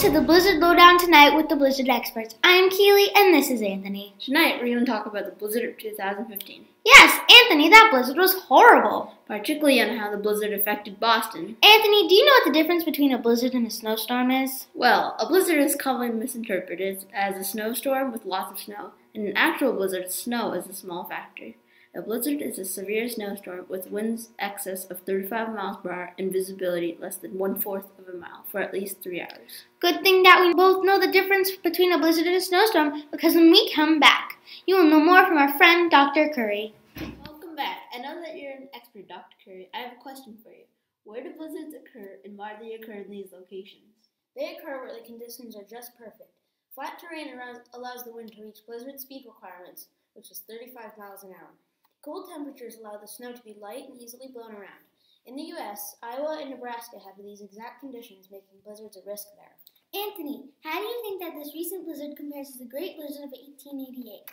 to the Blizzard Lowdown tonight with the Blizzard experts. I am Keely and this is Anthony. Tonight we're going to talk about the blizzard of 2015. Yes, Anthony, that blizzard was horrible. Particularly on how the blizzard affected Boston. Anthony, do you know what the difference between a blizzard and a snowstorm is? Well, a blizzard is commonly misinterpreted as a snowstorm with lots of snow. In an actual blizzard, snow is a small factor. A blizzard is a severe snowstorm with winds excess of 35 miles per hour and visibility less than 1/4 of a mile for at least 3 hours. Good thing that we both know the difference between a blizzard and a snowstorm, because when we come back, you will know more from our friend Dr. Curry. Welcome back. I know that you're an expert, Dr. Curry. I have a question for you. Where do blizzards occur and why do they occur in these locations? They occur where the conditions are just perfect. Flat terrain allows the wind to reach blizzard speed requirements, which is 35 miles an hour. Cold temperatures allow the snow to be light and easily blown around. In the U.S., Iowa and Nebraska have these exact conditions, making blizzards a risk there. Anthony, how do you think that this recent blizzard compares to the Great Blizzard of 1888?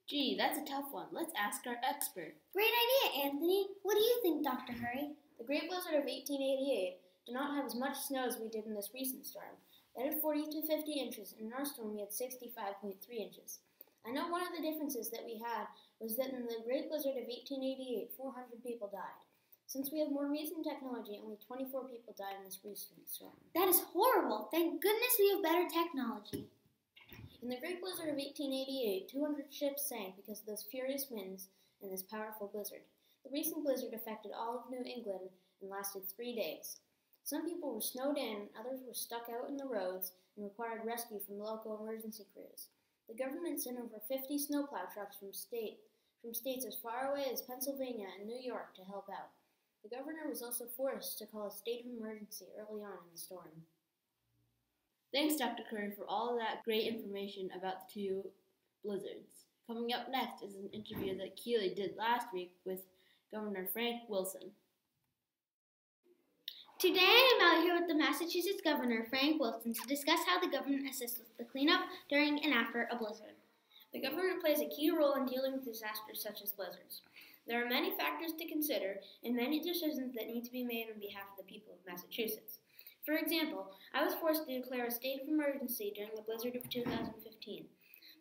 Gee, that's a tough one. Let's ask our expert. Great idea, Anthony. What do you think, Dr. Curry? The Great Blizzard of 1888 did not have as much snow as we did in this recent storm. It had 40 to 50 inches, and in our storm we had 65.3 inches. I know one of the differences that we had was that in the Great Blizzard of 1888, 400 people died. Since we have more recent technology, only 24 people died in this recent storm. That is horrible. Thank goodness we have better technology. In the Great Blizzard of 1888, 200 ships sank because of those furious winds and this powerful blizzard. The recent blizzard affected all of New England and lasted 3 days. Some people were snowed in, others were stuck out in the roads and required rescue from local emergency crews. The government sent over 50 snowplow trucks from states as far away as Pennsylvania and New York to help out. The governor was also forced to call a state of emergency early on in the storm. Thanks, Dr. Curry, for all of that great information about the two blizzards. Coming up next is an interview that Keely did last week with Governor Frank Wilson. Today I am out here with the Massachusetts Governor, Frank Wilson, to discuss how the government assists with the cleanup during and after a blizzard. The government plays a key role in dealing with disasters such as blizzards. There are many factors to consider and many decisions that need to be made on behalf of the people of Massachusetts. For example, I was forced to declare a state of emergency during the blizzard of 2015.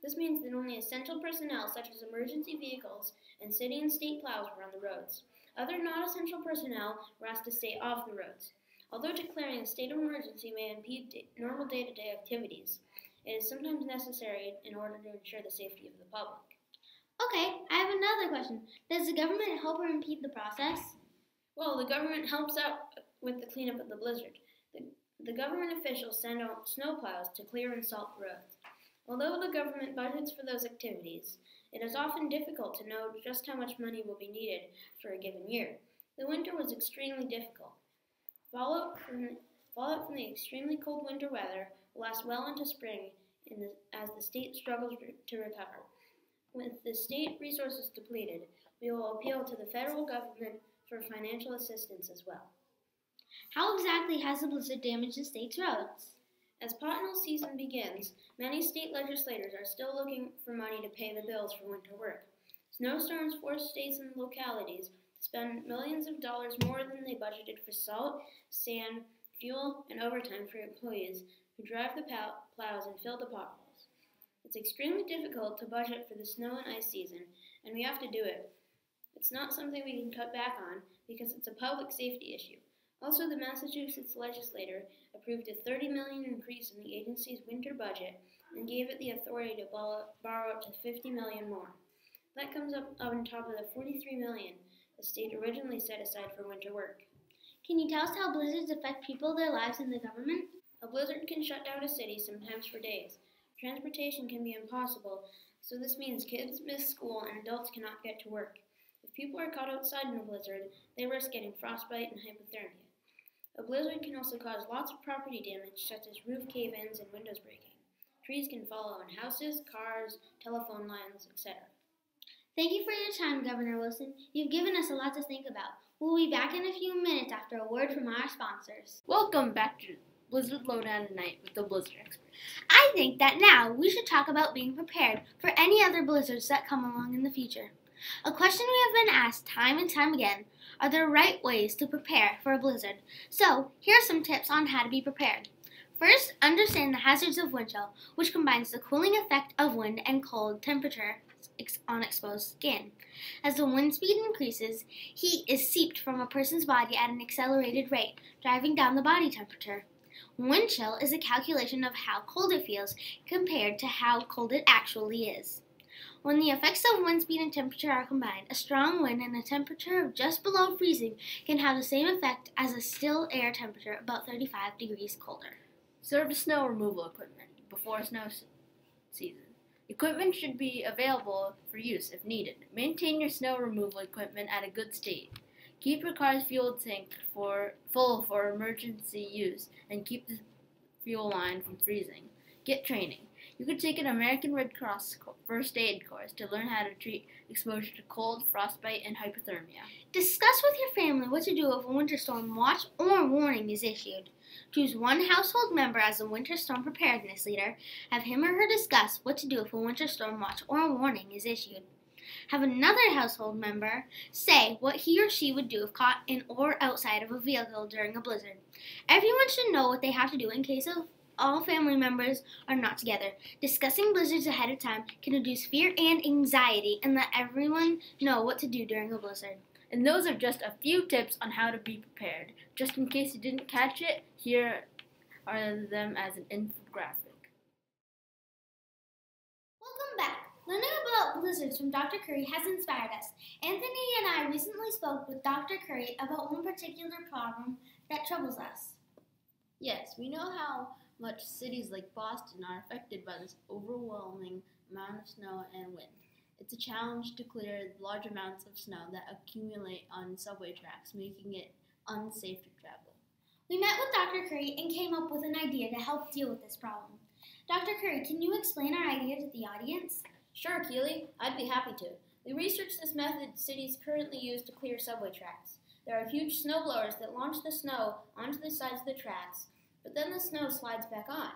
This means that only essential personnel such as emergency vehicles and city and state plows were on the roads. Other non-essential personnel were asked to stay off the roads. Although declaring a state of emergency may impede normal day-to-day activities, it is sometimes necessary in order to ensure the safety of the public. Okay, I have another question. Does the government help or impede the process? Well, the government helps out with the cleanup of the blizzard. The government officials send out snowplows to clear and salt the roads. Although the government budgets for those activities, it is often difficult to know just how much money will be needed for a given year. The winter was extremely difficult. Fallout from the extremely cold winter weather will last well into spring as the state struggles to recover. With the state resources depleted, we will appeal to the federal government for financial assistance as well. How exactly has the blizzard damaged the state's roads? As pothole season begins, many state legislators are still looking for money to pay the bills for winter work. Snowstorms force states and localities to spend millions of dollars more than they budgeted for salt, sand, fuel, and overtime for employees who drive the plows and fill the potholes. It's extremely difficult to budget for the snow and ice season, and we have to do it. It's not something we can cut back on because it's a public safety issue. Also, the Massachusetts legislature approved a $30 million increase in the agency's winter budget and gave it the authority to borrow up to $50 million more. That comes up on top of the $43 million the state originally set aside for winter work. Can you tell us how blizzards affect people, their lives, and the government? A blizzard can shut down a city sometimes for days. Transportation can be impossible, so this means kids miss school and adults cannot get to work. If people are caught outside in a blizzard, they risk getting frostbite and hypothermia. A blizzard can also cause lots of property damage, such as roof cave-ins and windows breaking. Trees can fall on houses, cars, telephone lines, etc. Thank you for your time, Governor Wilson. You've given us a lot to think about. We'll be back in a few minutes after a word from our sponsors. Welcome back to Blizzard Lowdown tonight with the Blizzard expert. I think that now we should talk about being prepared for any other blizzards that come along in the future. A question we have been asked time and time again: are there right ways to prepare for a blizzard? So, here are some tips on how to be prepared. First, understand the hazards of wind chill, which combines the cooling effect of wind and cold temperature on exposed skin. As the wind speed increases, heat is seeped from a person's body at an accelerated rate, driving down the body temperature. Wind chill is a calculation of how cold it feels compared to how cold it actually is. When the effects of wind speed and temperature are combined, a strong wind and a temperature of just below freezing can have the same effect as a still air temperature about 35 degrees colder. Service snow removal equipment before snow season. Equipment should be available for use if needed. Maintain your snow removal equipment at a good state. Keep your car's fuel tank full for emergency use and keep the fuel line from freezing. Get training. You could take an American Red Cross first aid course to learn how to treat exposure to cold, frostbite, and hypothermia. Discuss with your family what to do if a winter storm watch or warning is issued. Choose one household member as a winter storm preparedness leader. Have him or her discuss what to do if a winter storm watch or warning is issued. Have another household member say what he or she would do if caught in or outside of a vehicle during a blizzard. Everyone should know what they have to do in case of all family members are not together. Discussing blizzards ahead of time can reduce fear and anxiety and let everyone know what to do during a blizzard. And those are just a few tips on how to be prepared. Just in case you didn't catch it, here are them as an infographic. Welcome back. Learning about blizzards from Dr. Curry has inspired us. Anthony and I recently spoke with Dr. Curry about one particular problem that troubles us. Yes, we know how much cities like Boston are affected by this overwhelming amount of snow and wind. It's a challenge to clear large amounts of snow that accumulate on subway tracks, making it unsafe to travel. We met with Dr. Curry and came up with an idea to help deal with this problem. Dr. Curry, can you explain our idea to the audience? Sure, Keely. I'd be happy to. We researched this method cities currently use to clear subway tracks. There are huge snowblowers that launch the snow onto the sides of the tracks, but then the snow slides back on.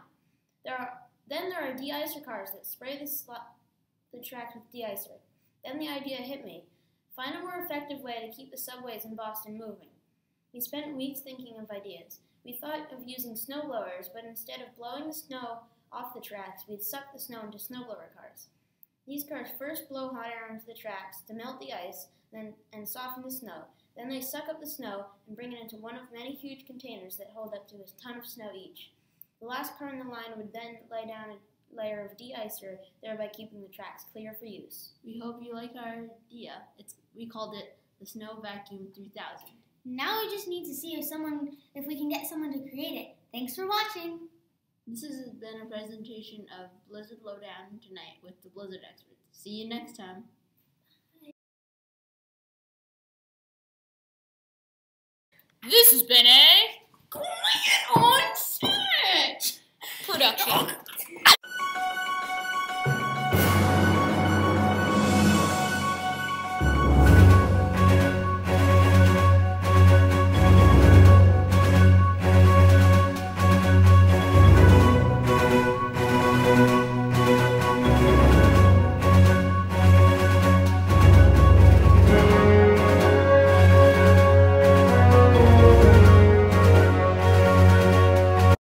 There are de-icer cars that spray the tracks with de-icer. Then the idea hit me. Find a more effective way to keep the subways in Boston moving. We spent weeks thinking of ideas. We thought of using snowblowers, but instead of blowing the snow off the tracks, we'd suck the snow into snowblower cars. These cars first blow hot air onto the tracks to melt the ice and soften the snow. Then they suck up the snow and bring it into one of many huge containers that hold up to a ton of snow each. The last car in the line would then lay down a layer of de-icer, thereby keeping the tracks clear for use. We hope you like our idea. We called it the Snow Vacuum 3000. Now we just need to see if we can get someone to create it. Thanks for watching. This has been a presentation of Blizzard Lowdown tonight with the Blizzard experts. See you next time. This has been a Quiet on Set production.